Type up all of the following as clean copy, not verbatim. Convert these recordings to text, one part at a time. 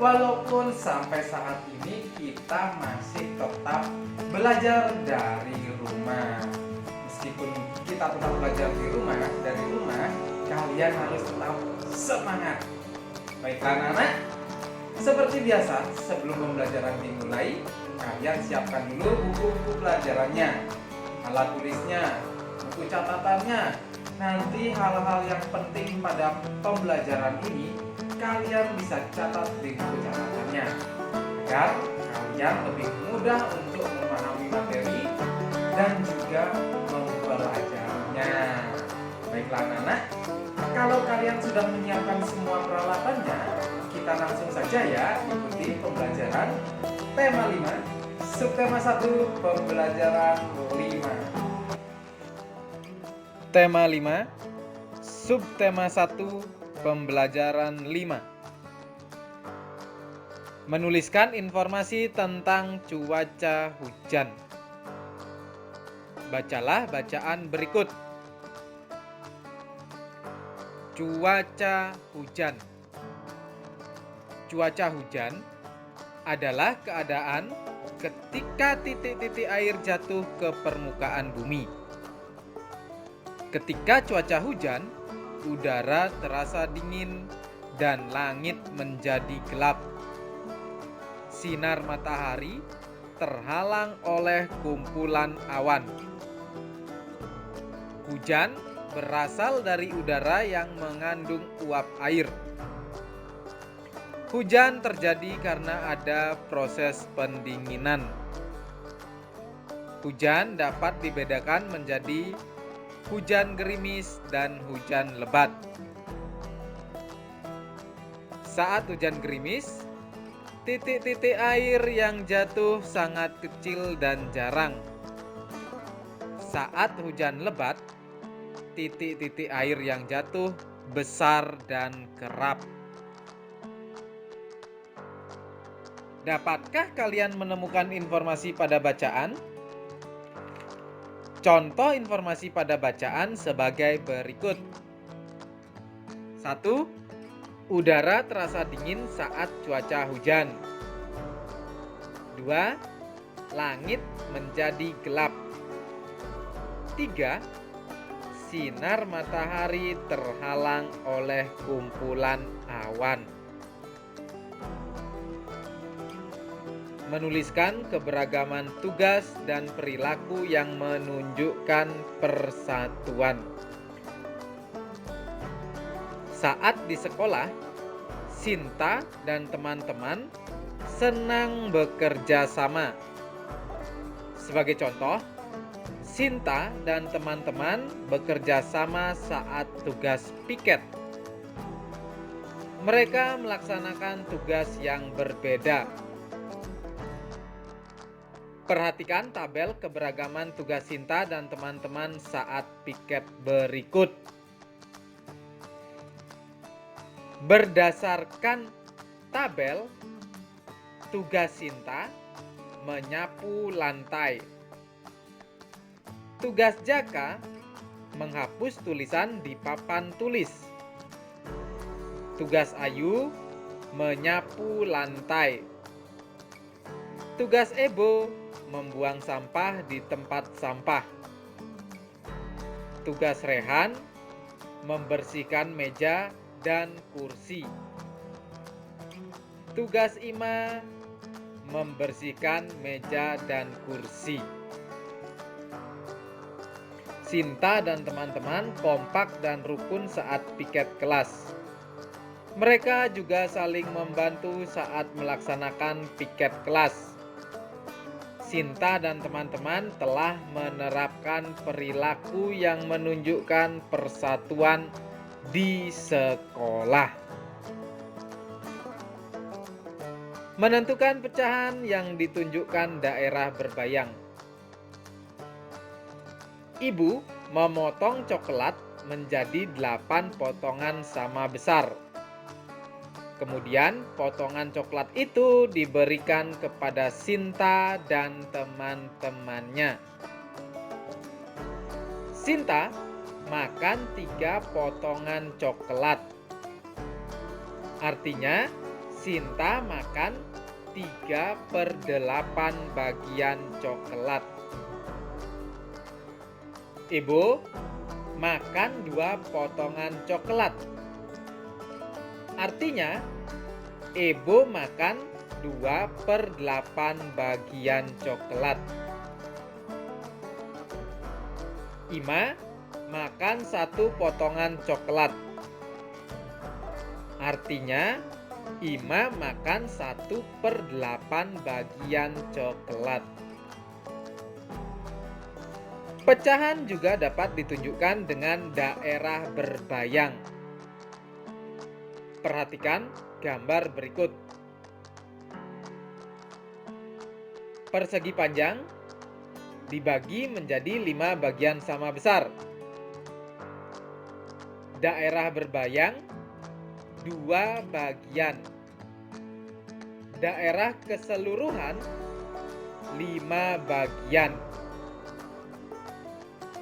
walaupun sampai saat ini kita masih tetap belajar dari rumah. Meskipun kita tetap belajar dari rumah, kalian harus tetap semangat. Baiklah anak-anak, seperti biasa sebelum pembelajaran dimulai, kalian siapkan dulu buku-buku pelajarannya, alat tulisnya, buku catatannya. Nanti hal-hal yang penting pada pembelajaran ini kalian bisa catat di buku catatannya agar kalian lebih mudah untuk memahami materi dan juga mempelajarinya. Baiklah anak-anak, kalau kalian sudah menyiapkan semua peralatannya, kita langsung saja ya ikuti pembelajaran tema 5, subtema 1, pembelajaran 5. Tema 5, subtema 1, pembelajaran 5. Menuliskan informasi tentang cuaca hujan. Bacalah bacaan berikut. Cuaca hujan. Cuaca hujan adalah keadaan ketika titik-titik air jatuh ke permukaan bumi. Ketika cuaca hujan, udara terasa dingin dan langit menjadi gelap. Sinar matahari terhalang oleh kumpulan awan. Hujan berasal dari udara yang mengandung uap air. Hujan terjadi karena ada proses pendinginan. Hujan dapat dibedakan menjadi hujan gerimis dan hujan lebat. Saat hujan gerimis, titik-titik air yang jatuh sangat kecil dan jarang. Saat hujan lebat, titik-titik air yang jatuh besar dan kerap. Dapatkah kalian menemukan informasi pada bacaan? Contoh informasi pada bacaan sebagai berikut. 1. Udara terasa dingin saat cuaca hujan. 2. Langit menjadi gelap. 3. Sinar matahari terhalang oleh kumpulan awan. Menuliskan keberagaman tugas dan perilaku yang menunjukkan persatuan. Saat di sekolah, Sinta dan teman-teman senang bekerja sama. Sebagai contoh, Sinta dan teman-teman bekerja sama saat tugas piket. Mereka melaksanakan tugas yang berbeda. Perhatikan tabel keberagaman tugas Sinta dan teman-teman saat piket berikut. Berdasarkan tabel, tugas Sinta menyapu lantai. Tugas Jaka menghapus tulisan di papan tulis. Tugas Ayu menyapu lantai. Tugas Ebo membuang sampah di tempat sampah. Tugas Rehan membersihkan meja dan kursi. Tugas Ima membersihkan meja dan kursi. Sinta dan teman-teman kompak dan rukun saat piket kelas. Mereka juga saling membantu saat melaksanakan piket kelas. Sinta dan teman-teman telah menerapkan perilaku yang menunjukkan persatuan di sekolah. Menentukan pecahan yang ditunjukkan daerah berbayang. Ibu memotong coklat menjadi 8 potongan sama besar. Kemudian potongan coklat itu diberikan kepada Sinta dan teman-temannya. Sinta makan 3 potongan coklat. Artinya Sinta makan 3/8 bagian coklat. Ebo makan 2 potongan coklat. Artinya, Ebo makan 2/8 bagian coklat. Ima makan 1 potongan coklat. Artinya, Ima makan 1/8 bagian coklat. Pecahan juga dapat ditunjukkan dengan daerah berbayang. Perhatikan gambar berikut. Persegi panjang dibagi menjadi 5 bagian sama besar. Daerah berbayang 2 bagian. Daerah keseluruhan 5 bagian.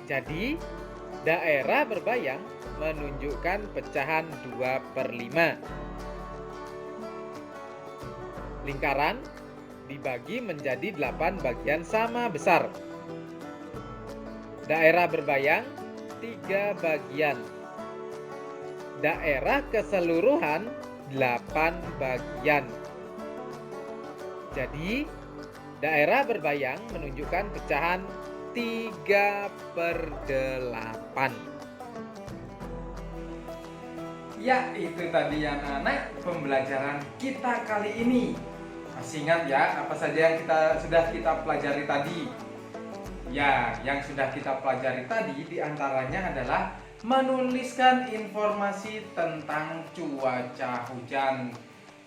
Jadi, daerah berbayang menunjukkan pecahan 2/5. Lingkaran dibagi menjadi 8 bagian sama besar. Daerah berbayang 3 bagian. Daerah keseluruhan 8 bagian. Jadi, daerah berbayang menunjukkan pecahan 3/8. Ya, itu tadi anak-anak pembelajaran kita kali ini. Masih ingat ya apa saja yang sudah kita pelajari tadi? Ya, yang sudah kita pelajari tadi diantaranya adalah menuliskan informasi tentang cuaca hujan.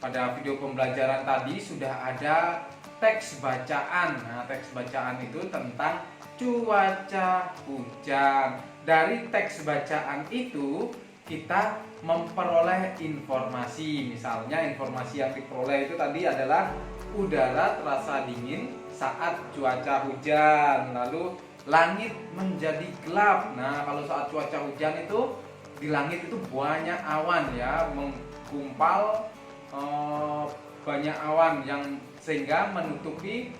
Pada video pembelajaran tadi sudah ada teks bacaan. Nah, teks bacaan itu tentang cuaca hujan. Dari teks bacaan itu kita memperoleh informasi. Misalnya informasi yang diperoleh itu tadi adalah udara terasa dingin saat cuaca hujan. Lalu langit menjadi gelap. Nah, kalau saat cuaca hujan itu di langit itu banyak awan ya, menggumpal banyak awan yang sehingga menutupi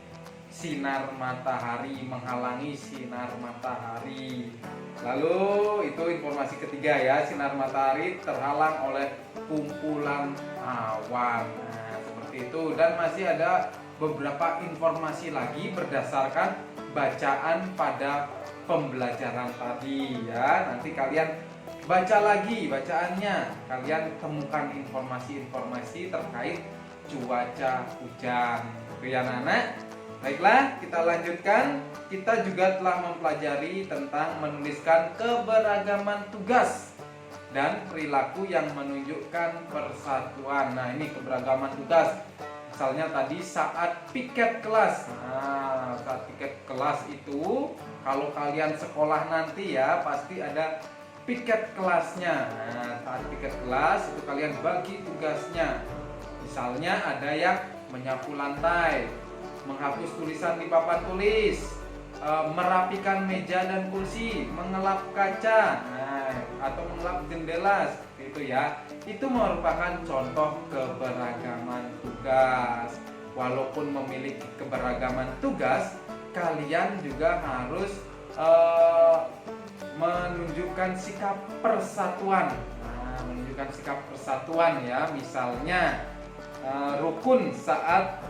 sinar matahari, menghalangi sinar matahari. Lalu itu informasi ketiga ya, sinar matahari terhalang oleh kumpulan awan. Nah, seperti itu. Dan masih ada beberapa informasi lagi berdasarkan bacaan pada pembelajaran tadi ya. Nanti kalian baca lagi bacaannya, kalian temukan informasi-informasi terkait cuaca hujan. Oke ya anak-anak. Baiklah, kita lanjutkan. Kita juga telah mempelajari tentang menuliskan keberagaman tugas dan perilaku yang menunjukkan persatuan. Nah, ini keberagaman tugas. Misalnya tadi saat piket kelas. Nah, saat piket kelas itu kalau kalian sekolah nanti ya pasti ada piket kelasnya. Nah, saat piket kelas itu kalian bagi tugasnya. Misalnya ada yang menyapu lantai, menghapus tulisan di papan tulis, merapikan meja dan kursi, mengelap kaca, atau mengelap jendela, seperti itu ya. Itu merupakan contoh keberagaman tugas. Walaupun memiliki keberagaman tugas, kalian juga harus menunjukkan sikap persatuan. Nah, menunjukkan sikap persatuan ya. Misalnya rukun saat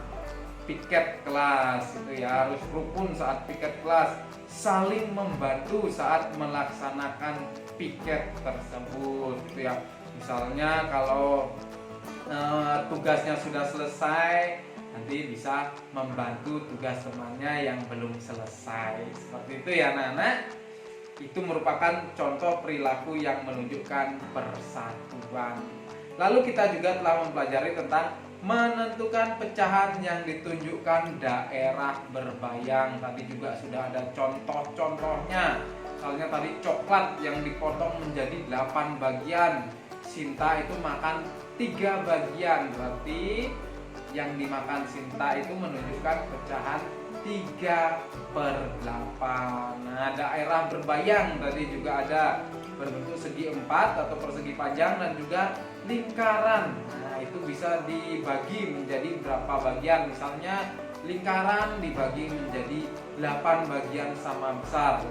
piket kelas itu ya, harus rukun saat piket kelas, saling membantu saat melaksanakan piket tersebut gitu ya. Misalnya kalau tugasnya sudah selesai, nanti bisa membantu tugas temannya yang belum selesai, seperti itu ya anak-anak. Itu merupakan contoh perilaku yang menunjukkan persatuan. Lalu kita juga telah mempelajari tentang menentukan pecahan yang ditunjukkan daerah berbayang. Tadi juga sudah ada contoh-contohnya. Misalnya tadi coklat yang dipotong menjadi 8 bagian. Sinta itu makan 3 bagian. Berarti yang dimakan Sinta itu menunjukkan pecahan 3/8. Nah, daerah berbayang tadi juga ada berbentuk segi 4 atau persegi panjang dan juga lingkaran. Nah, itu itu bisa dibagi menjadi berapa bagian. Misalnya lingkaran dibagi menjadi 8 bagian sama besar.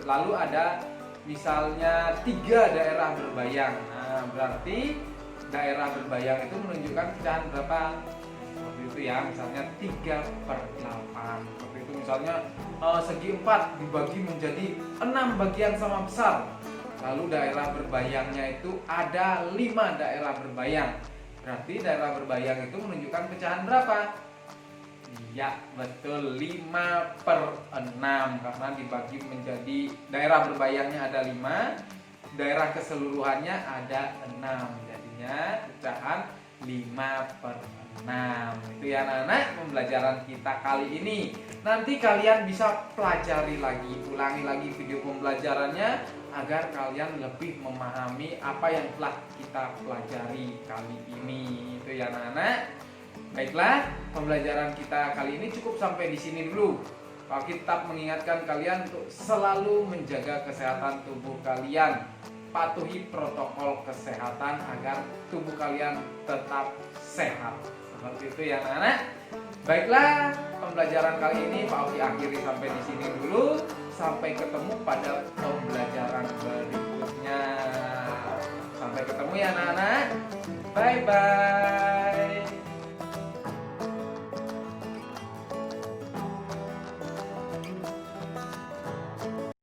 Lalu ada misalnya 3 daerah berbayang. Nah, berarti daerah berbayang itu menunjukkan pecahan berapa? Seperti itu ya, misalnya 3/8. Seperti itu misalnya segi 4 dibagi menjadi 6 bagian sama besar. Lalu daerah berbayangnya itu ada 5 daerah berbayang. Berarti daerah berbayang itu menunjukkan pecahan berapa? Iya, betul, 5/6 karena dibagi menjadi daerah berbayangnya ada 5, daerah keseluruhannya ada 6. Jadinya pecahan 5/6. Itu ya anak-anak pembelajaran kita kali ini. Nanti kalian bisa pelajari lagi, ulangi lagi video pembelajarannya agar kalian lebih memahami apa yang telah kita pelajari kali ini. Itu ya anak-anak. Baiklah, pembelajaran kita kali ini cukup sampai di sini dulu. Alkitab mengingatkan kalian untuk selalu menjaga kesehatan tubuh kalian. Patuhi protokol kesehatan agar tubuh kalian tetap sehat. Seperti itu ya anak-anak. Baiklah, pembelajaran kali ini Pak Oki akhiri sampai di sini dulu. Sampai ketemu pada pembelajaran berikutnya. Sampai ketemu ya anak-anak. Bye bye.